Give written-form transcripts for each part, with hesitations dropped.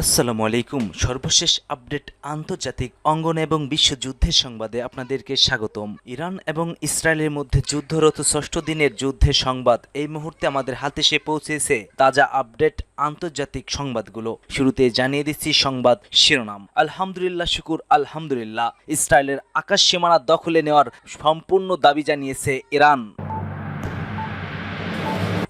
আসসালামু আলাইকুম। সর্বশেষ আপডেট আন্তর্জাতিক অঙ্গন এবং বিশ্বযুদ্ধের সংবাদে আপনাদেরকে স্বাগতম। ইরান এবং ইসরায়েলের মধ্যে যুদ্ধরত ষষ্ঠ দিনের যুদ্ধের সংবাদ এই মুহূর্তে আমাদের হাতে এসে পৌঁছেছে। তাজা আপডেট আন্তর্জাতিক সংবাদগুলো শুরুতে জানিয়ে দিচ্ছি সংবাদ শিরোনাম। আলহামদুলিল্লাহ, শুকুর আলহামদুলিল্লাহ। ইসরায়েলের আকাশ সীমানা দখলে নেওয়ার সম্পূর্ণ দাবি জানিয়েছে ইরান।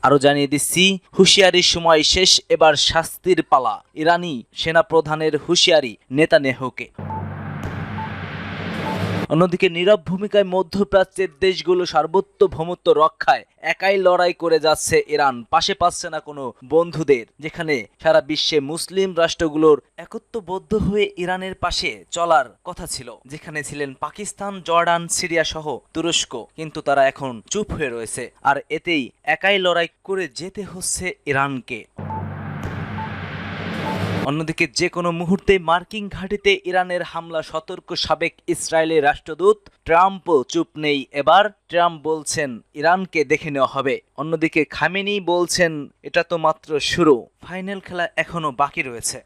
আরো জানিয়ে দিচ্ছি, হুঁশিয়ারির সময় শেষ, এবার শাস্তির পালা। ইরানি সেনাপ্রধানের হুঁশিয়ারি নেতানিয়াহুকে। অন্যদিকে নীরব ভূমিকায় মধ্যপ্রাচ্যের দেশগুলো সার্বভৌমত্ব রক্ষায় একাই লড়াই করে যাচ্ছে ইরান। পাশে পাচ্ছে না কোনো বন্ধুদের, যেখানে সারা বিশ্বে মুসলিম রাষ্ট্রগুলোর একত্ববদ্ধ হয়ে ইরানের পাশে চলার কথা ছিল, যেখানে ছিলেন পাকিস্তান, জর্ডান, সিরিয়া সহ তুরস্ক, কিন্তু তারা এখন চুপ হয়ে রয়েছে। আর এতেই একাই লড়াই করে যেতে হচ্ছে ইরানকে। অন্যদিকে যে কোনো মুহূর্তে মার্কিন ঘাঁটিতে ইরানের হামলা সতর্ক সাবেক ইসরায়েলের রাষ্ট্রদূত। ট্রাম্পও চুপ নেই এবার। ট্রাম্প বলছেন ইরানকে দেখে নেওয়া হবে। অন্যদিকে খামেনি বলছেন এটা তো মাত্র শুরু, ফাইনাল খেলা এখনো বাকি রয়েছে।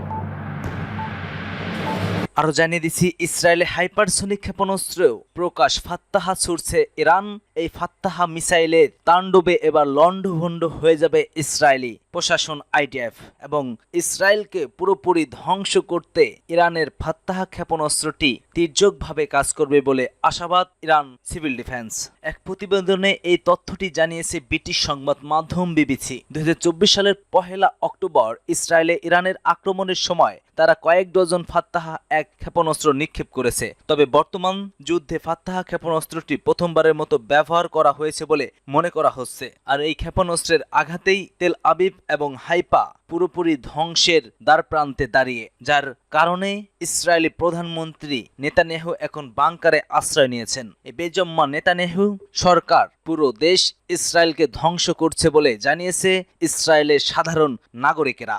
আরো জানিয়ে দিচ্ছি, ইসরায়েলে হাইপারসোনিক ক্ষেপণাস্ত্রেও প্রকাশ, ফাত্তাহা ছুড়ছে ইরান। এই ফাত্তাহা মিসাইলের তাণ্ডবে এবার লন্ডভন্ড হয়ে যাবে ইসরায়েলি প্রশাসন, আইডিএফ, এবং ইসরায়েলকে পুরোপুরি ধ্বংস করতে ইরানের ফাত্তাহা ক্ষেপণাস্ত্রটি তীর্যকভাবে কাজ করবে বলে আশাবাদ ইরান সিভিল ডিফেন্স। এক প্রতিবেদনে এই তথ্যটি জানিয়েছে ব্রিটিশ সংবাদ মাধ্যম বিবিসি। 2024 সালের 1 অক্টোবর ইসরায়েলে ইরানের আক্রমণের সময় তারা কয়েক ডজন ফাত্তাহা এক ক্ষেপণাস্ত্র নিক্ষেপ করেছে। তবে বর্তমান যুদ্ধে ফাত্তাহা ক্ষেপণাস্ত্রটি প্রথমবারের মতো ব্যবহার করা হয়েছে বলে মনে করা হচ্ছে। আর এই ক্ষেপণাস্ত্রের আঘাতেই তেল আবিব এবং হাইফা পুরোপুরি ধ্বংসের দ্বারপ্রান্তে দাঁড়িয়ে, যার কারণে ইসরায়েলি প্রধানমন্ত্রী নেতানিয়াহু এখন বাংকারে আশ্রয় নিয়েছেন। এই বেজম্মা নেতানিয়াহু সরকার পুরো দেশ ইসরায়েলকে ধ্বংস করছে বলে জানিয়েছে ইসরায়েলের সাধারণ নাগরিকেরা।